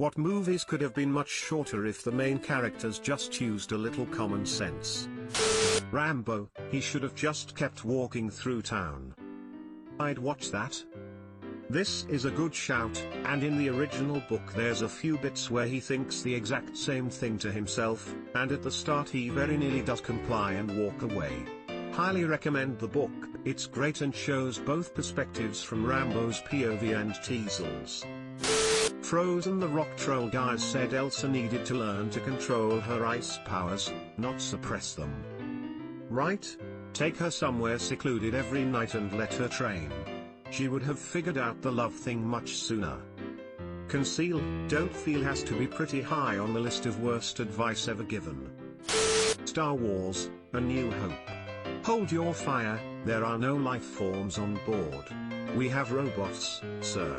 What movies could have been much shorter if the main characters just used a little common sense? Rambo, he should have just kept walking through town. I'd watch that. This is a good shout, and in the original book there's a few bits where he thinks the exact same thing to himself, and at the start he very nearly does comply and walk away. Highly recommend the book, it's great and shows both perspectives from Rambo's POV and Teasel's. Frozen the rock troll guys said Elsa needed to learn to control her ice powers, not suppress them. Right? Take her somewhere secluded every night and let her train. She would have figured out the love thing much sooner. Conceal, don't feel has to be pretty high on the list of worst advice ever given. Star Wars, A New Hope. Hold your fire, there are no life forms on board. We have robots, sir.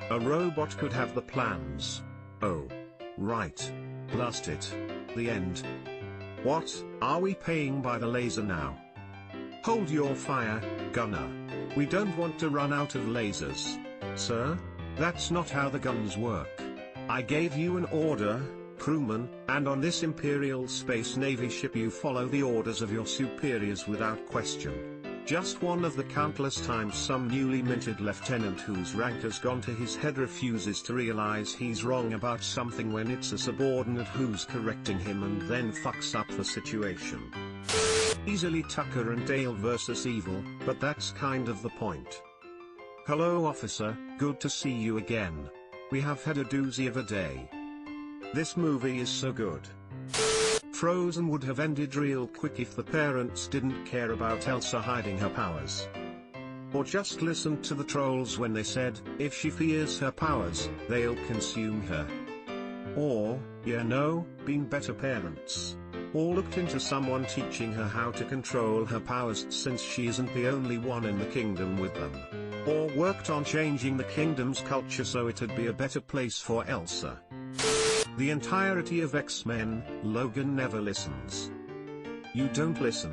A robot could have the plans. Oh. Right. Blast it. The end. What, are we paying by the laser now? Hold your fire, gunner. We don't want to run out of lasers. Sir? That's not how the guns work. I gave you an order, crewman, and on this Imperial Space Navy ship you follow the orders of your superiors without question. Just one of the countless times some newly minted lieutenant whose rank has gone to his head refuses to realize he's wrong about something when it's a subordinate who's correcting him and then fucks up the situation. Easily Tucker and Dale versus evil, but that's kind of the point. Hello officer, good to see you again. We have had a doozy of a day. This movie is so good. Frozen would have ended real quick if the parents didn't care about Elsa hiding her powers. Or just listened to the trolls when they said, if she fears her powers, they'll consume her. Or, been better parents. Or looked into someone teaching her how to control her powers since she isn't the only one in the kingdom with them. Or worked on changing the kingdom's culture so it'd be a better place for Elsa. The entirety of X-Men, Logan never listens. You don't listen.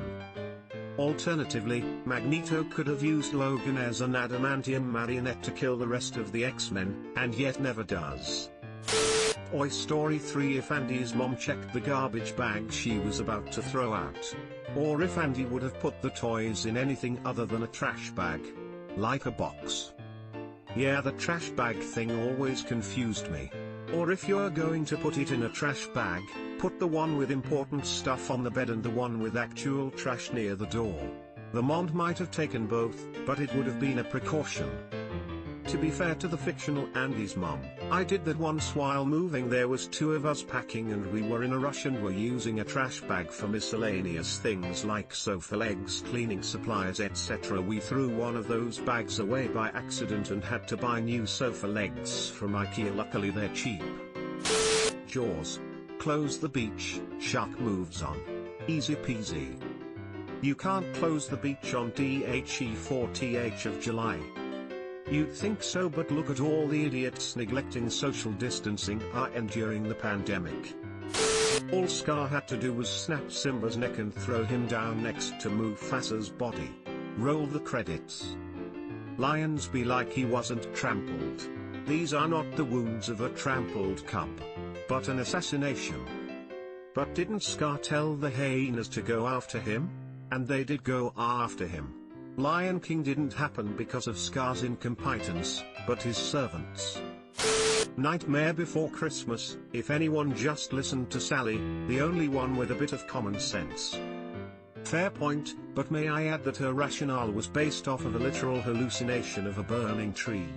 Alternatively, Magneto could have used Logan as an adamantium marionette to kill the rest of the X-Men, and yet never does. Toy Story 3 if Andy's mom checked the garbage bag she was about to throw out. Or if Andy would have put the toys in anything other than a trash bag. Like a box. Yeah, the trash bag thing always confused me. Or if you're going to put it in a trash bag, put the one with important stuff on the bed and the one with actual trash near the door. The mom might have taken both, but it would have been a precaution. To be fair to the fictional Andy's mom, I did that once while moving. There was two of us packing and we were in a rush and were using a trash bag for miscellaneous things like sofa legs, cleaning supplies, etc. We threw one of those bags away by accident and had to buy new sofa legs from IKEA. Luckily they're cheap. Jaws. Close the beach, shark moves on. Easy peasy. You can't close the beach on the 4th of July. You'd think so, but look at all the idiots neglecting social distancing and during the pandemic. All Scar had to do was snap Simba's neck and throw him down next to Mufasa's body. Roll the credits. Lions be like he wasn't trampled. These are not the wounds of a trampled cub, but an assassination. But didn't Scar tell the hyenas to go after him? And they did go after him. Lion King didn't happen because of Scar's incompetence, but his servants. Nightmare Before Christmas, if anyone just listened to Sally, the only one with a bit of common sense. Fair point, but may I add that her rationale was based off of a literal hallucination of a burning tree.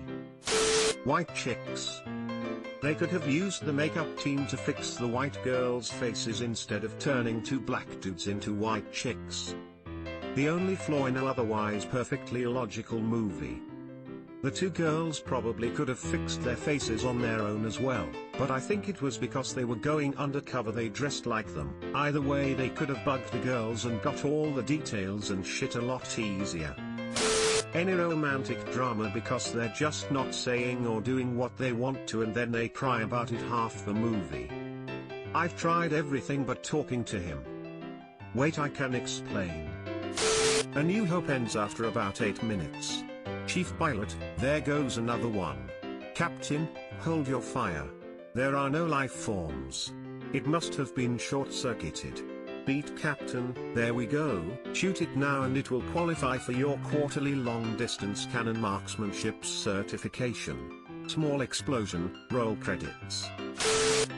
White chicks. They could have used the makeup team to fix the white girls' faces instead of turning two black dudes into white chicks. The only flaw in an otherwise perfectly logical movie. The two girls probably could have fixed their faces on their own as well, but I think it was because they were going undercover they dressed like them. Either way they could have bugged the girls and got all the details and shit a lot easier. Any romantic drama because they're just not saying or doing what they want to and then they cry about it half the movie. I've tried everything but talking to him. Wait, I can explain. A New Hope ends after about 8 minutes. Chief Pilot, there goes another one. Captain, hold your fire. There are no life forms. It must have been short-circuited. Beat Captain, there we go, shoot it now and it will qualify for your quarterly long-distance cannon marksmanship certification. Small explosion, roll credits.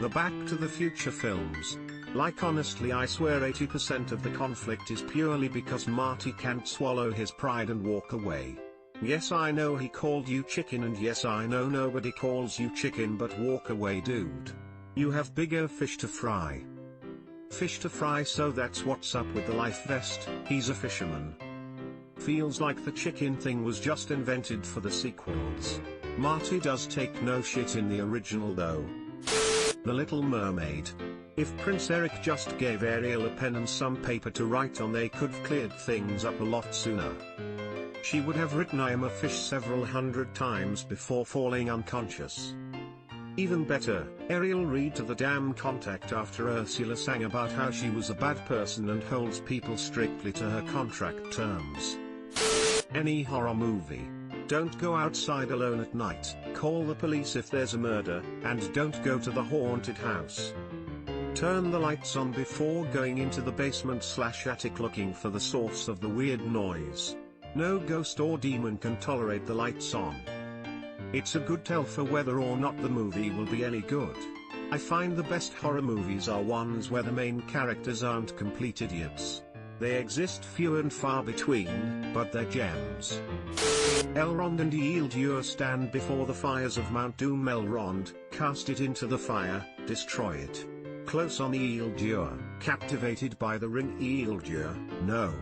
The Back to the Future films. Like honestly I swear 80% of the conflict is purely because Marty can't swallow his pride and walk away. Yes I know he called you chicken and yes I know nobody calls you chicken but walk away dude. You have bigger fish to fry. Fish to fry, so that's what's up with the life vest, he's a fisherman. Feels like the chicken thing was just invented for the sequels. Marty does take no shit in the original though. The Little Mermaid. If Prince Eric just gave Ariel a pen and some paper to write on, they could've cleared things up a lot sooner. She would have written I am a fish several hundred times before falling unconscious. Even better, Ariel read to the damn contact after Ursula sang about how she was a bad person and holds people strictly to her contract terms. Any horror movie. Don't go outside alone at night, call the police if there's a murder, and don't go to the haunted house. Turn the lights on before going into the basement/attic looking for the source of the weird noise. No ghost or demon can tolerate the lights on. It's a good tell for whether or not the movie will be any good. I find the best horror movies are ones where the main characters aren't complete idiots. They exist few and far between, but they're gems. Elrond and Isildur stand before the fires of Mount Doom. Elrond, cast it into the fire, destroy it. Close on Isildur, captivated by the ring. Isildur, no.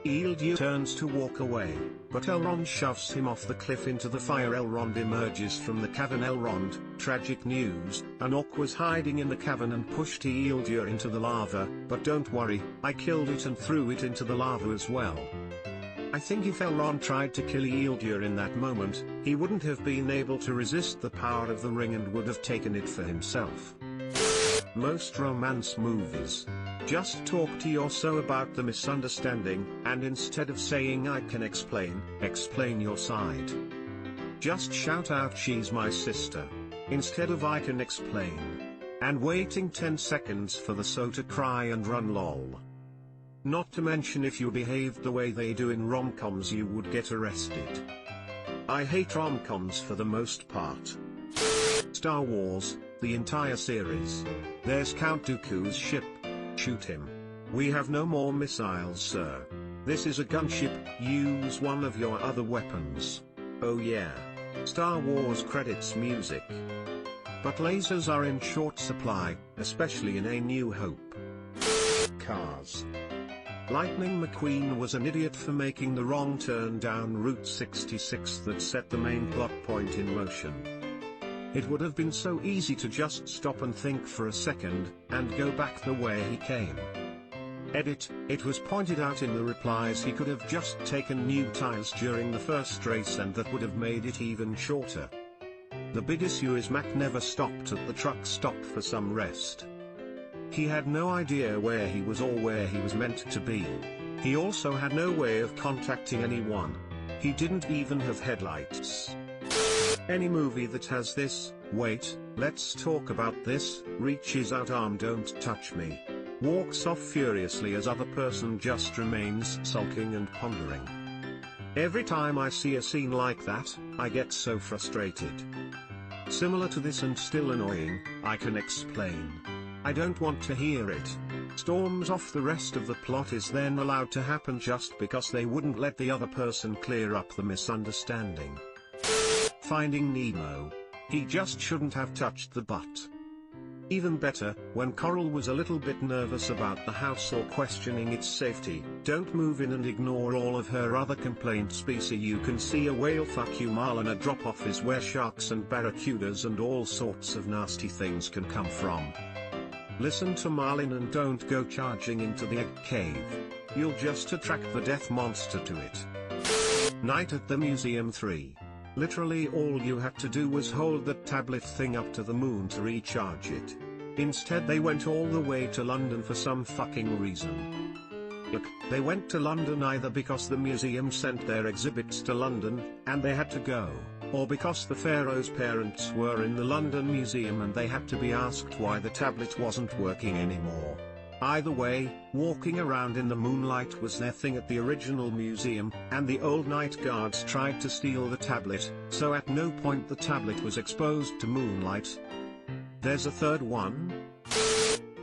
Isildur turns to walk away, but Elrond shoves him off the cliff into the fire. Elrond emerges from the cavern. Elrond, tragic news, an orc was hiding in the cavern and pushed Isildur into the lava, but don't worry, I killed it and threw it into the lava as well. I think if Elrond tried to kill Isildur in that moment, he wouldn't have been able to resist the power of the ring and would have taken it for himself. Most romance movies. Just talk to your so about the misunderstanding, and instead of saying I can explain your side. Just shout out she's my sister. Instead of I can explain. And waiting 10 seconds for the so to cry and run lol. Not to mention if you behaved the way they do in rom-coms you would get arrested. I hate rom-coms for the most part. Star Wars, the entire series. There's Count Dooku's ship. Shoot him. We have no more missiles, sir. This is a gunship, use one of your other weapons. Oh yeah. Star Wars credits music. But lasers are in short supply, especially in A New Hope. Cars. Lightning McQueen was an idiot for making the wrong turn down Route 66 that set the main plot point in motion. It would have been so easy to just stop and think for a second, and go back the way he came. Edit, it was pointed out in the replies he could have just taken new tires during the first race and that would have made it even shorter. The big issue is Mac never stopped at the truck stop for some rest. He had no idea where he was or where he was meant to be. He also had no way of contacting anyone. He didn't even have headlights. Any movie that has this, wait, let's talk about this, reaches out arm don't touch me. Walks off furiously as other person just remains sulking and pondering. Every time I see a scene like that, I get so frustrated. Similar to this and still annoying, I can explain. I don't want to hear it. Storms off the rest of the plot is then allowed to happen just because they wouldn't let the other person clear up the misunderstanding. Finding Nemo. He just shouldn't have touched the butt. Even better, when Coral was a little bit nervous about the house or questioning its safety, don't move in and ignore all of her other complaints. BC you can see a whale. Fuck you Marlin. A drop off is where sharks and barracudas and all sorts of nasty things can come from. Listen to Marlin and don't go charging into the egg cave. You'll just attract the death monster to it. Night at the Museum 3. Literally all you had to do was hold that tablet thing up to the moon to recharge it. Instead they went all the way to London for some fucking reason. Look, they went to London either because the museum sent their exhibits to London, and they had to go, or because the pharaoh's parents were in the London Museum and they had to be asked why the tablet wasn't working anymore. Either way, walking around in the moonlight was their thing at the original museum, and the old night guards tried to steal the tablet, so at no point the tablet was exposed to moonlight. There's a third one.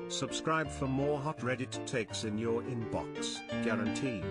Subscribe for more hot Reddit takes in your inbox, guaranteed.